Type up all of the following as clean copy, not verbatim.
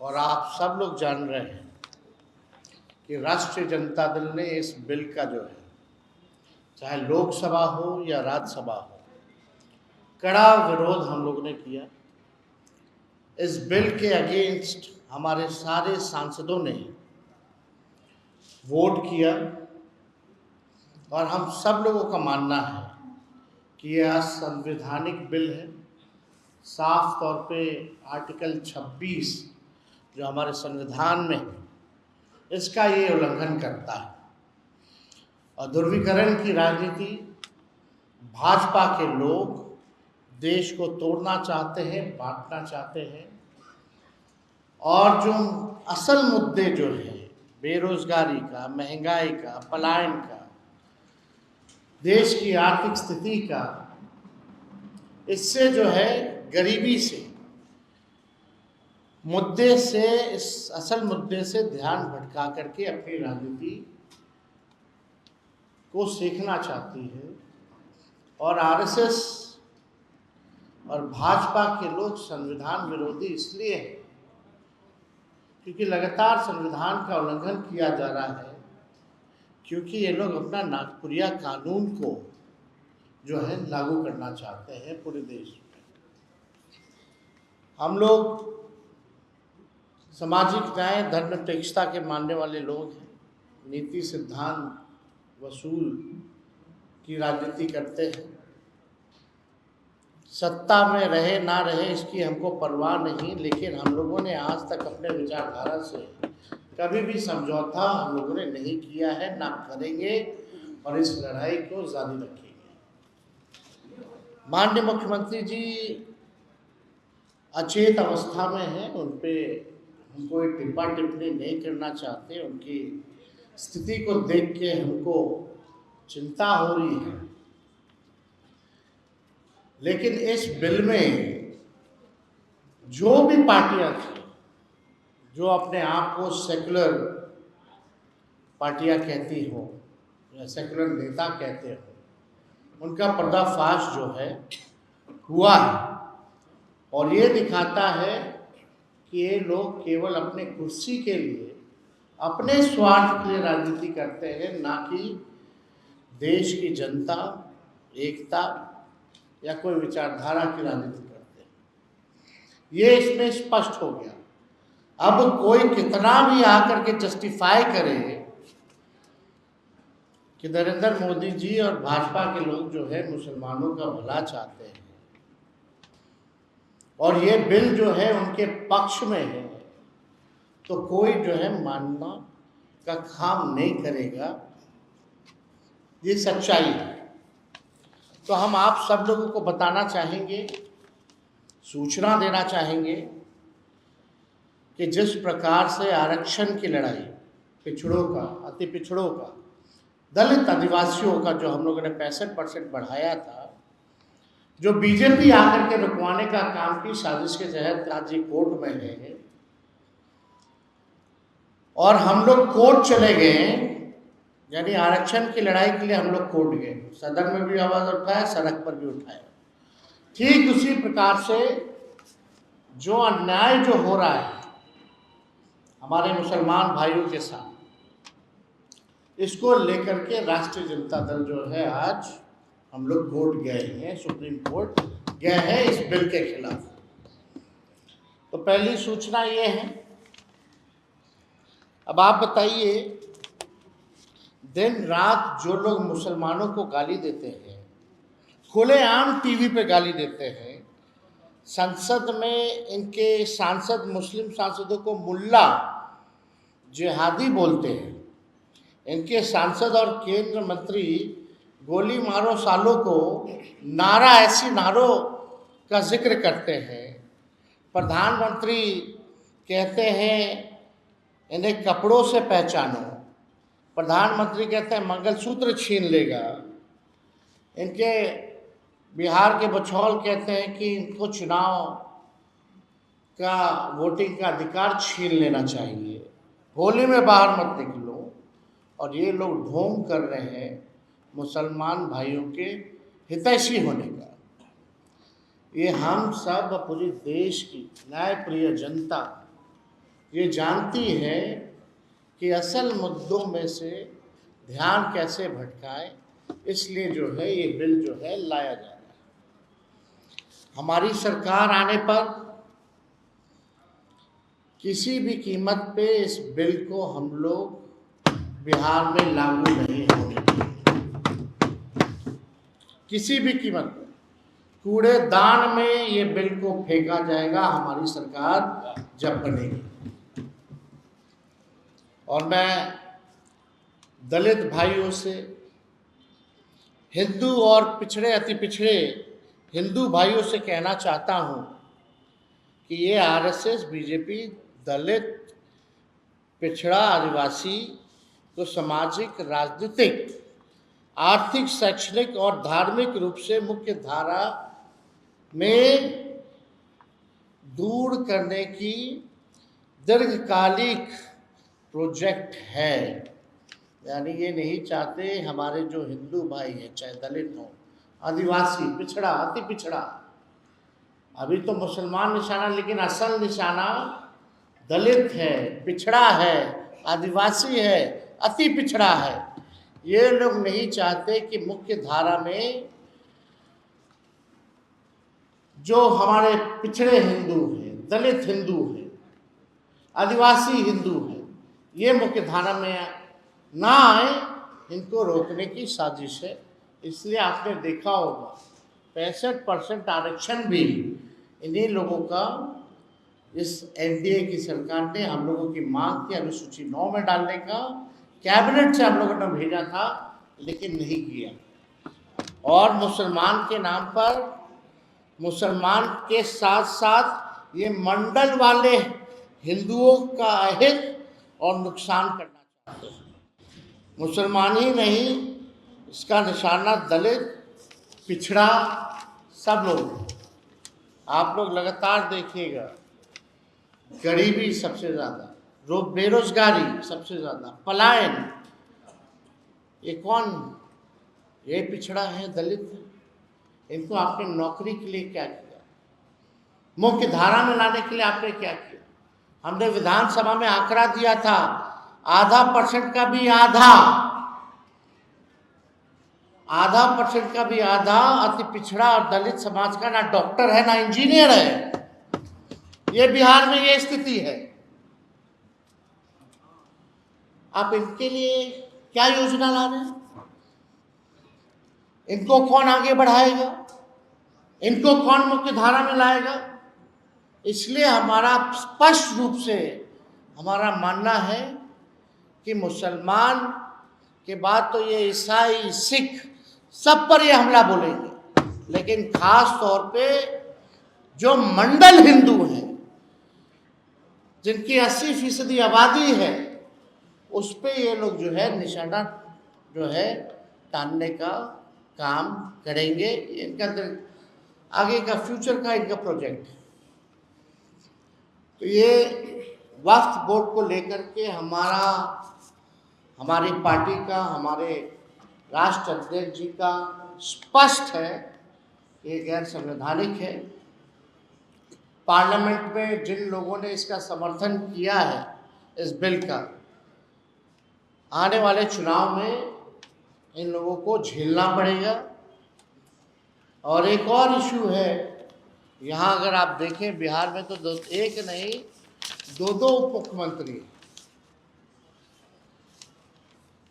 और आप सब लोग जान रहे हैं कि राष्ट्रीय जनता दल ने इस बिल का जो है, चाहे लोकसभा हो या राज्यसभा हो, कड़ा विरोध हम लोगों ने किया। इस बिल के अगेंस्ट हमारे सारे सांसदों ने वोट किया और हम सब लोगों का मानना है कि यह असंवैधानिक बिल है। साफ तौर पे आर्टिकल 26 जो हमारे संविधान में है, इसका ये उल्लंघन करता है। और ध्रुवीकरण की राजनीति, भाजपा के लोग देश को तोड़ना चाहते हैं, बांटना चाहते हैं। और जो असल मुद्दे जो है, बेरोजगारी का, महंगाई का, पलायन का, देश की आर्थिक स्थिति का, इससे जो है गरीबी से मुद्दे से, इस असल मुद्दे से ध्यान भटका करके अपनी राजनीति को सीखना चाहती है। और आरएसएस और भाजपा के लोग संविधान विरोधी इसलिए हैं क्योंकि लगातार संविधान का उल्लंघन किया जा रहा है, क्योंकि ये लोग अपना नागपुरिया कानून को जो है लागू करना चाहते हैं पूरे देश में। हम लोग सामाजिक न्याय, धर्मनिरपेक्षता के मानने वाले लोग हैं। नीति, सिद्धांत, वसूल की राजनीति करते हैं। सत्ता में रहे ना रहे इसकी हमको परवाह नहीं, लेकिन हम लोगों ने आज तक अपने विचारधारा से कभी भी समझौता हम लोगों ने नहीं किया है, ना करेंगे और इस लड़ाई को जारी रखेंगे। माननीय मुख्यमंत्री जी अचेत अवस्था में हैं, उन पे हम कोई टिप्पा टिप्पणी नहीं करना चाहते। उनकी स्थिति को देख के हमको चिंता हो रही है। लेकिन इस बिल में जो भी पार्टियां थी, जो अपने आप को सेकुलर पार्टियां कहती हो या सेकुलर नेता कहते हो, उनका पर्दाफाश जो है हुआ है। और ये दिखाता है कि ये लोग केवल अपने कुर्सी के लिए, अपने स्वार्थ के लिए राजनीति करते हैं, ना कि देश की जनता, एकता या कोई विचारधारा की राजनीति करते हैं। ये इसमें स्पष्ट हो गया। अब कोई कितना भी आकर के जस्टिफाई करे कि नरेंद्र मोदी जी और भाजपा के लोग जो है मुसलमानों का भला चाहते हैं और ये बिल जो है उनके पक्ष में है, तो कोई जो है मानना का काम नहीं करेगा। ये सच्चाई है। तो हम आप सब लोगों को बताना चाहेंगे, सूचना देना चाहेंगे कि जिस प्रकार से आरक्षण की लड़ाई, पिछड़ों का, अति पिछड़ों का, दलित आदिवासियों का जो हम लोगों ने 65% बढ़ाया था, जो बीजेपी आकर के रुकवाने का काम की साजिश के तहत आज ये कोर्ट में है और हम लोग कोर्ट चले गए, यानी आरक्षण की लड़ाई के लिए हम लोग कोर्ट गए, सदन में भी आवाज़ उठाया, सड़क पर भी उठाया। ठीक उसी प्रकार से जो अन्याय जो हो रहा है हमारे मुसलमान भाइयों के साथ, इसको लेकर के राष्ट्रीय जनता दल जो है आज हम लोग कोर्ट गए हैं, सुप्रीम कोर्ट गए हैं इस बिल के खिलाफ। तो पहली सूचना ये है। अब आप बताइए, दिन रात जो लोग मुसलमानों को गाली देते हैं, खुलेआम टीवी पे गाली देते हैं, संसद में इनके सांसद मुस्लिम सांसदों को मुल्ला, जिहादी बोलते हैं, इनके सांसद और केंद्र मंत्री गोली मारो सालों को नारा, ऐसी नारों का जिक्र करते हैं। प्रधानमंत्री कहते हैं इन्हें कपड़ों से पहचानो, प्रधानमंत्री कहते हैं मंगलसूत्र छीन लेगा, इनके बिहार के बछौल कहते हैं कि इनको चुनाव का, वोटिंग का अधिकार छीन लेना चाहिए, होली में बाहर मत निकलो। और ये लोग ढोंग कर रहे हैं मुसलमान भाइयों के हितैषी होने का। ये हम सब पूरी देश की न्यायप्रिय जनता ये जानती है कि असल मुद्दों में से ध्यान कैसे भटकाएं, इसलिए जो है ये बिल जो है लाया जा रहा है। हमारी सरकार आने पर किसी भी कीमत पे इस बिल को हम लोग बिहार में लागू नहीं होने देंगे, किसी भी कीमत पे। कूड़ेदान में ये बिल को फेंका जाएगा हमारी सरकार जब बनेगी। और मैं दलित भाइयों से, हिंदू और पिछड़े अति पिछड़े हिंदू भाइयों से कहना चाहता हूं कि ये आरएसएस बीजेपी दलित, पिछड़ा, आदिवासी को सामाजिक, राजनीतिक, आर्थिक, शैक्षणिक और धार्मिक रूप से मुख्य धारा में दूर करने की दीर्घकालिक प्रोजेक्ट है। यानी ये नहीं चाहते हमारे जो हिंदू भाई हैं, चाहे दलित हो, आदिवासी, पिछड़ा, अति पिछड़ा, अभी तो मुसलमान निशाना, लेकिन असल निशाना दलित है, पिछड़ा है, आदिवासी है, अति पिछड़ा है। ये लोग नहीं चाहते कि मुख्य धारा में जो हमारे पिछड़े हिंदू हैं, दलित हिंदू हैं, आदिवासी हिंदू हैं, ये मुख्य धारा में ना आए, इनको रोकने की साजिश है। इसलिए आपने देखा होगा 65% आरक्षण भी इन्हीं लोगों का, इस एनडीए की सरकार ने हम लोगों की मांग थी अनुसूची 9 में डालने का, कैबिनेट से हम लोगों ने भेजा था, लेकिन नहीं किया। और मुसलमान के नाम पर, मुसलमान के साथ साथ ये मंडल वाले हिंदुओं का अहित और नुकसान करना चाहते हैं। मुसलमान ही नहीं, इसका निशाना दलित, पिछड़ा, सब लोग। आप लोग लगातार देखिएगा, गरीबी सबसे ज़्यादा, बेरोजगारी सबसे ज़्यादा, पलायन, ये कौन? ये पिछड़ा है, दलित है। इनको आपने नौकरी के लिए क्या किया? मुख्य धारा में लाने के लिए आपने क्या किया? हमने विधानसभा में आंकड़ा दिया था, 0.5% का भी आधा अति पिछड़ा और दलित समाज का ना डॉक्टर है, ना इंजीनियर है। ये बिहार में ये स्थिति है। आप इनके लिए क्या योजना ला रहे हैं? इनको कौन आगे बढ़ाएगा? इनको कौन मुख्य धारा में लाएगा? इसलिए हमारा स्पष्ट रूप से हमारा मानना है कि मुसलमान के बाद तो ये ईसाई, सिख, सब पर ये हमला बोलेंगे, लेकिन खास तौर पे जो मंडल हिंदू हैं, जिनकी 80% आबादी है, उस पे ये लोग जो है निशाना जो है टानने का काम करेंगे। इनका आगे का फ्यूचर का इनका प्रोजेक्ट है। तो ये वक्फ बोर्ड को लेकर के हमारी पार्टी का, हमारे राष्ट्र अध्यक्ष जी का स्पष्ट है कि गैर संवैधानिक है। पार्लियामेंट में जिन लोगों ने इसका समर्थन किया है, इस बिल का, आने वाले चुनाव में इन लोगों को झेलना पड़ेगा। और एक और इशू है, यहाँ अगर आप देखें बिहार में तो एक नहीं, दो उप मुख्यमंत्री,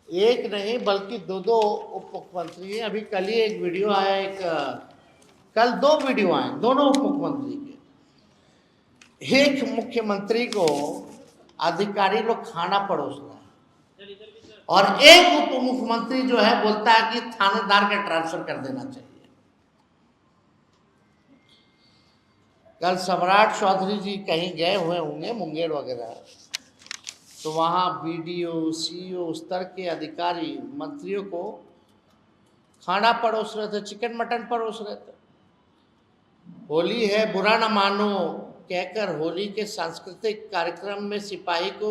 एक नहीं बल्कि दो उप मुख्यमंत्री हैं। अभी कल ही एक वीडियो आया, कल 2 वीडियो आए, दोनों उप मुख्यमंत्री के। एक मुख्यमंत्री को अधिकारी लोग खाना परोस रहा है, और एक उप मुख्यमंत्री जो है बोलता है कि थानेदार का ट्रांसफर कर देना चाहिए। कल सम्राट चौधरी जी कहीं गए हुए होंगे, मुंगेर वगैरह, तो वहाँ बीडीओ, सीईओ स्तर के अधिकारी मंत्रियों को खाना परोस रहे थे, चिकन मटन परोस रहे थे। होली है, बुरा न मानो कहकर होली के सांस्कृतिक कार्यक्रम में सिपाही को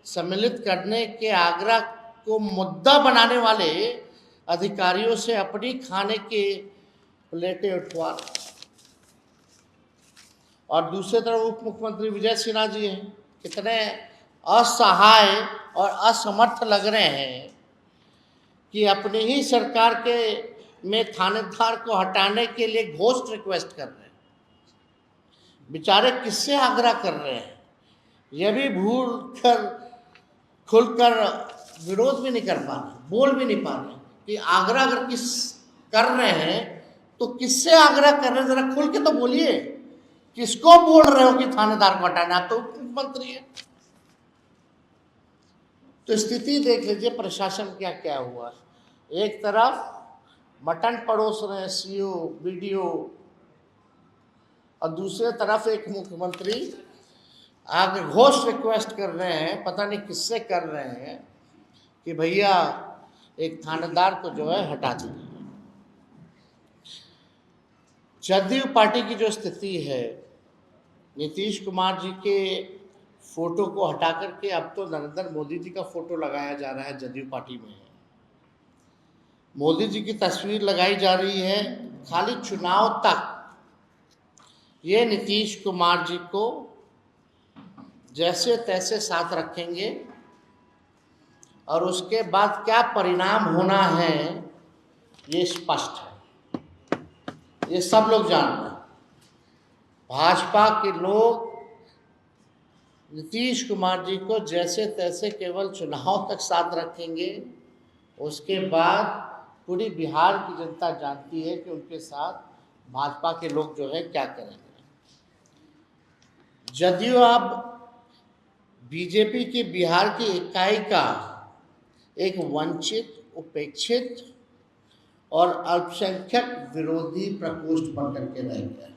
सम्मिलित करने के आग्रह को मुद्दा बनाने वाले अधिकारियों से अपनी खाने के प्लेटें उठवा रहे। और दूसरी तरफ उप मुख्यमंत्री विजय सिन्हा जी हैं, कितने असहाय और असमर्थ लग रहे हैं कि अपनी ही सरकार के में थानेदार को हटाने के लिए घोस्ट रिक्वेस्ट कर रहे हैं। बेचारे किससे आग्रह कर रहे हैं, यह भी भूल कर खुलकर विरोध भी नहीं कर पा रहे, बोल भी नहीं पा रहे कि आग्रह अगर किस कर रहे हैं तो किससे आग्रह कर रहे हैं, जरा खुल के तो बोलिए। किसको बोल रहे हो कि थानेदार को हटाना? तो मुख्यमंत्री है। तो स्थिति देख लीजिए प्रशासन क्या क्या हुआ। एक तरफ मटन परोस रहे हैं सीओ बीडीओ, और दूसरे तरफ एक मुख्यमंत्री आगे घोष रिक्वेस्ट कर रहे हैं, पता नहीं किससे कर रहे हैं, कि भैया एक थानेदार को जो है हटा दीजिए। जदयू पार्टी की जो स्थिति है, नीतीश कुमार जी के फोटो को हटा करके अब तो नरेंद्र मोदी जी का फोटो लगाया जा रहा है। जदयू पार्टी में मोदी जी की तस्वीर लगाई जा रही है खाली चुनाव तक। ये नीतीश कुमार जी को जैसे तैसे साथ रखेंगे और उसके बाद क्या परिणाम होना है ये स्पष्ट है, ये सब लोग जानते हैं। भाजपा के लोग नीतीश कुमार जी को जैसे तैसे केवल चुनाव तक साथ रखेंगे, उसके बाद पूरी बिहार की जनता जानती है कि उनके साथ भाजपा के लोग जो है क्या करेंगे। जदयू अब बीजेपी की बिहार की इकाई का एक वंचित, उपेक्षित और अल्पसंख्यक विरोधी प्रकोष्ठ बनकर के रह गया।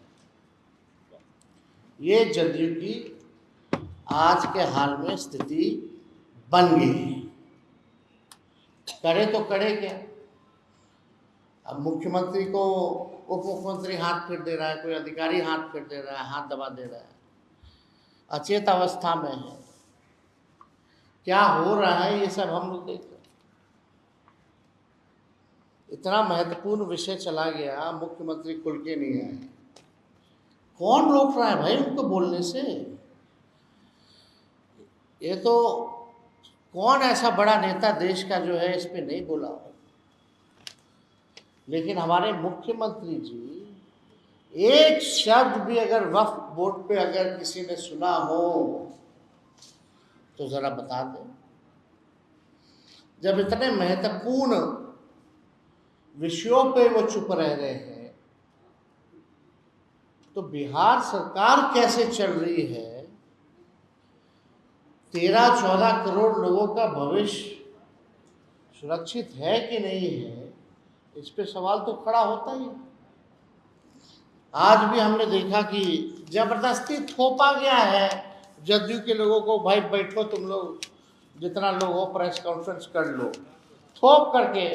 ये जदयू की आज के हाल में स्थिति बन गई। करे तो करे क्या? अब मुख्यमंत्री को उप मुख्यमंत्री हाथ फेर दे रहा है, कोई अधिकारी हाथ फेर दे रहा है, हाथ दबा दे रहा है, अचेत अवस्था में है। क्या हो रहा है ये सब हम लोग देख रहे हैं। इतना महत्वपूर्ण विषय चला गया, मुख्यमंत्री खुल के नहीं आए। कौन रोक रहा है भाई उनको बोलने से? ये तो कौन ऐसा बड़ा नेता देश का जो है इस पे नहीं बोला हो। लेकिन हमारे मुख्यमंत्री जी एक शब्द भी अगर वक्फ बोर्ड पे अगर किसी ने सुना हो तो जरा बता दें। जब इतने महत्वपूर्ण विषयों पे वो चुप रह रहे हैं तो बिहार सरकार कैसे चल रही है? 13-14 करोड़ लोगों का भविष्य सुरक्षित है कि नहीं है, इस पे सवाल तो खड़ा होता ही। आज भी हमने देखा कि जबरदस्ती थोपा गया है जदयू के लोगों को, भाई बैठो तुम लोग, जितना लोग हो प्रेस कॉन्फ्रेंस कर लो, थोप करके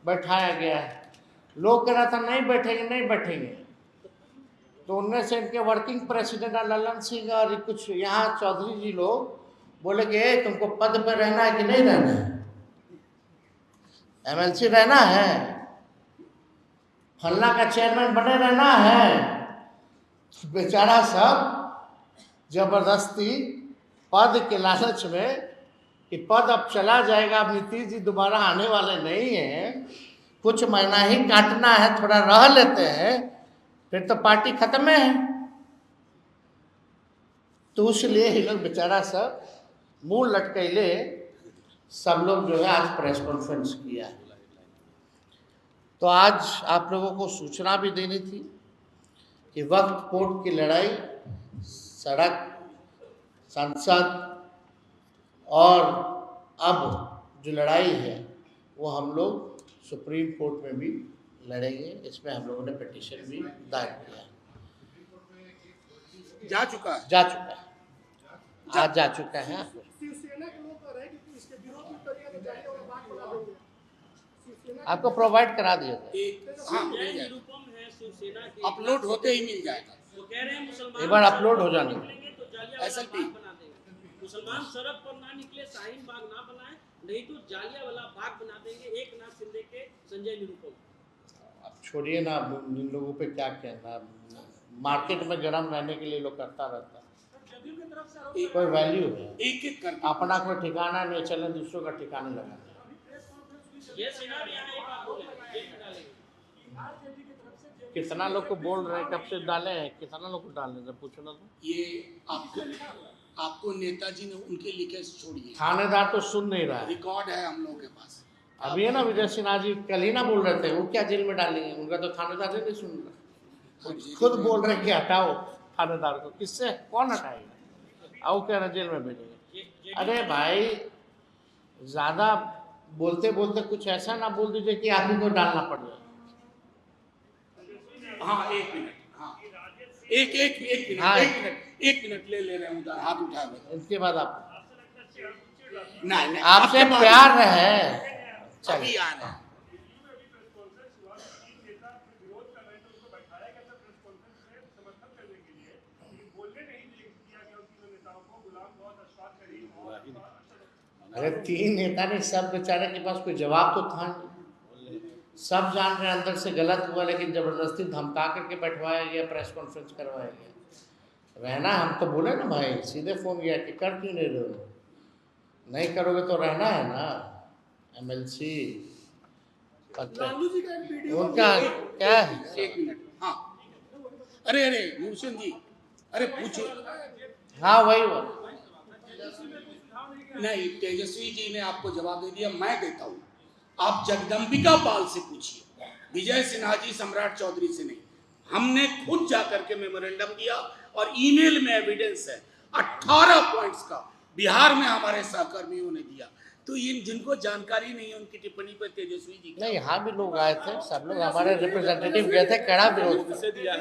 बैठाया गया है। लोग कह रहा था नहीं बैठेंगे नहीं बैठेंगे, तो उनमें से इनके वर्किंग प्रेसिडेंट ललन सिंह और कुछ यहाँ चौधरी जी लोग बोले कि तुमको पद पे रहना है कि नहीं रहना है, एमएलसी रहना है, फल्ला का चेयरमैन बने रहना है। बेचारा सब जबरदस्ती पद के लालच में कि पद अब चला जाएगा, अब नीतीश जी दोबारा आने वाले नहीं हैं, कुछ महीना ही काटना है, थोड़ा रह लेते हैं, फिर तो पार्टी खत्म है। तो इसलिए ये लोग बेचारा सब मुंह लटकैले सब लोग जो है आज प्रेस कॉन्फ्रेंस किया है। तो आज आप लोगों को सूचना भी देनी थी कि वक्फ बोर्ड की लड़ाई सड़क, संसद और अब जो लड़ाई है वो हम लोग सुप्रीम कोर्ट में भी लड़ेंगे। इसमें हम लोगों ने पिटीशन भी दायर किया है। जा चुका है आज जा चुका है। आपको प्रोवाइड करा दिया अपलोड होते ही मिल जाएगा। एक बार अपलोड हो जाने मुसलमान सड़क पर ना निकले, शाहीन बाग ना बनाए, नहीं तो जालियावाला बाग बना देंगे। एकनाथ शिंदे के संजय निरुपम। अब छोड़िए ना, इन लोगों पे क्या कहना, मार्केट में गर्म रहने के लिए लोग करता रहता है। जदयू की तरफ से आरोप कोई वैल्यू है? एक एक करके अपना कोई ठिकाना नहीं, चले दूसरों का ठिकाने लगा। ये सिनार यहाँ एक आप बोले जेल में डालेंगे। कितना लोग को बोल रहे हैं, कब से डाले हैं, कितना लोग को डाल रहे हैं, पूछो ना तो। ये आपको नेताजी ने उनके लिखे छोड़िए, थानेदार तो सुन नहीं रहा है। रिकॉर्ड है हम लोगों के पास। अभी है ना विजय सिन्हा जी कल ही ना बोल रहे थे, वो क्या जेल में डालेंगे, उनका तो थानेदार ही नहीं सुन रहा, खुद बोल रहे कि हटाओ थानेदार को। किससे, कौन हटाएगा? आओ कह रहे जेल में भेजेंगे। अरे भाई ज्यादा बोलते बोलते कुछ ऐसा ना बोल दीजिए कि आदमी को डालना पड़ जाए। हाँ एक मिनट, हाँ एक मिनट, हाँ। एक मिनट ले रहे हैं उधर, हाथ उठाए हुए। इसके बाद आप नहीं आपसे आपके बाद प्यार है, चलिए। अभी आ रहे हैं। अरे 3 नेता ने, सब बेचारे के पास कोई जवाब तो था नहीं। सब जान रहे हैं अंदर से गलत हुआ, लेकिन जबरदस्ती धमका करके बैठवाया गया, प्रेस कॉन्फ्रेंस करवाया गया। रहना, हम तो बोले ना भाई, सीधे फोन किया कि कर क्यों नहीं रहे हो, नहीं करोगे तो रहना है ना। MLC लालू जी का एक वीडियो उनका क्या है? एक मिनट, हाँ अरे भूषण जी, अरे पूछो। हाँ वही नहीं, तेजस्वी जी ने आपको जवाब दे दिया, मैं देता हूँ। आप जगदम्बिका पाल से पूछिए, विजय सिन्हा जी सम्राट चौधरी से नहीं। हमने खुद जाकर के मेमोरेंडम दिया और ईमेल में एविडेंस है 18 पॉइंट्स का, बिहार में हमारे सहकर्मियों ने दिया। तो इन जिनको जानकारी नहीं है उनकी टिप्पणी पर तेजस्वी जी नहीं, यहाँ भी लोग आए थे, सब लोग हमारे रिप्रेजेंटेटिव गए थे, कड़ा विरोध किसे दिया है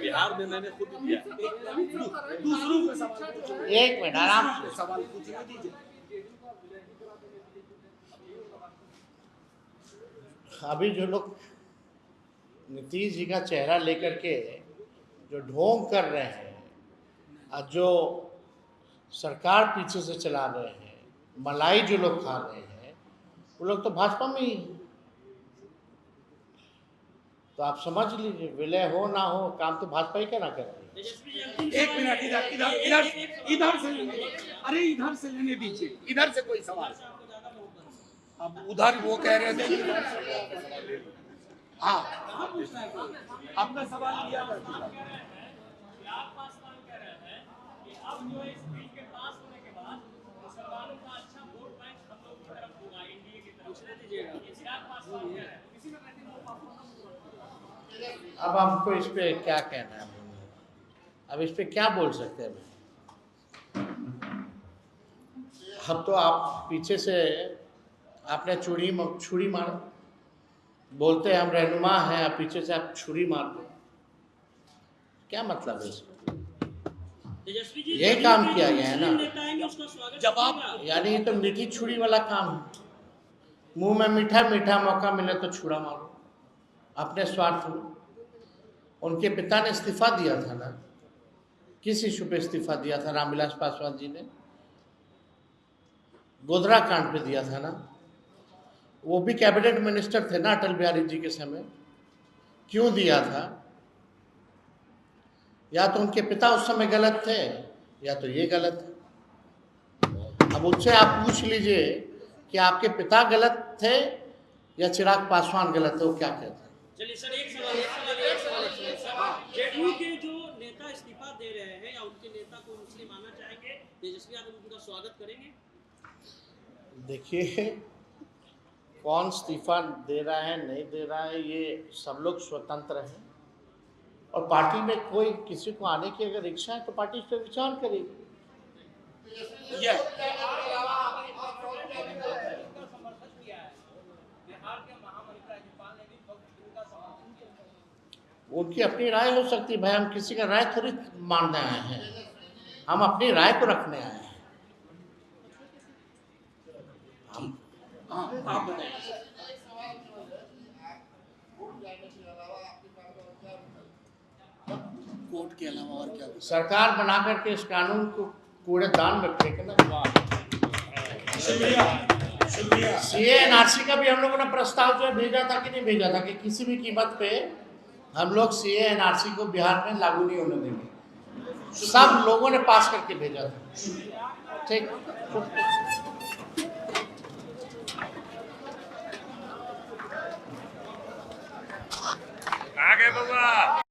बिहार में मैंने खुद दिया। दूसरों का सवाल पूछो। एक मिनट आराम से। सवाल पूछने दीजिए। अभी जो लोग नीतीश जी का चेहरा लेकर के जो ढोंग कर रहे हैं और जो सरकार पीछे से चला रहे हैं, मलाई जो लोग खा रहे हैं, वो लोग तो भाजपा में ही हैं। तो आप समझ लीजिए, विलय हो ना हो, काम तो भाजपा ही करना कर रही है। तेजस्वी जी अंतिम एक सवाल मिनट, है। इधर से लेने, अरे इधर से लेने दीजिए, इधर से कोई सवाल। अब उधर वो कह रहे थे कि हाँ आपका सवाल लिया आप पासवान कह रहे हैं कि अब जो इस बिल के पास होने के बाद मुसलमानों का अच्छा वोट बैंक हम लोग की तरफ होगा, एनडीए की तरफ। पूछने दीजिएगा, चिराग पासवान कह रहे हैं। अब आपको इस पे क्या कहना है? अब इस पे क्या बोल सकते हैं? अब तो आप पीछे से आपने छुरी मार, बोलते हैं हम रहनुमा हैं, आप पीछे से आप छुरी मार दो, क्या मतलब है इसका? तेजस्वी जी यही काम किया गया है ना। नेता आएंगे उसका स्वागत जवाब कीजिएगा। यानी ये तो मीठी छुरी वाला काम है। मुंह में मीठा मीठा, मौका मिले तो छुरा मारो अपने स्वार्थ में। उनके पिता ने इस्तीफा दिया था ना, किस इशू पे इस्तीफा दिया था? रामविलास पासवान जी ने गोधरा कांड पे दिया था ना। वो भी कैबिनेट मिनिस्टर थे ना अटल बिहारी जी के समय, क्यों दिया था? या तो उनके पिता उस समय गलत थे, या तो ये गलत है। अब उनसे आप पूछ लीजिए कि आपके पिता गलत थे या चिराग पासवान गलत थे, वो क्या कहते हैं? चलिए सर, एक सवाल जेडीयू के जो नेता इस्तीफा दे रहे हैं या उनके नेता को मुस्लिम आना चाहेंगे, तेजस्वी यादव उनका स्वागत करेंगे? देखिए, कौन इस्तीफा दे रहा है नहीं दे रहा है, ये सब लोग स्वतंत्र हैं। और पार्टी में कोई किसी को आने की अगर इच्छा है तो पार्टी इस पर विचार करेगी। उनकी अपनी राय हो सकती है भाई, हम किसी का राय थोड़ी मानने आए हैं, हम अपनी राय को रखने आए हैं। हाँ आप बताइए। कोर्ट के अलावा और क्या? सरकार बना करके इस कानून को कूड़ेदान में फेंकना। सीए एनआरसी का भी हम लोगों ने प्रस्ताव जो है भेजा था कि नहीं भेजा था कि किसी भी कीमत पे हम लोग सीए एनआरसी को बिहार में लागू नहीं होने देंगे। सब लोगों ने पास करके भेजा था। ठीक। आगे बाबा।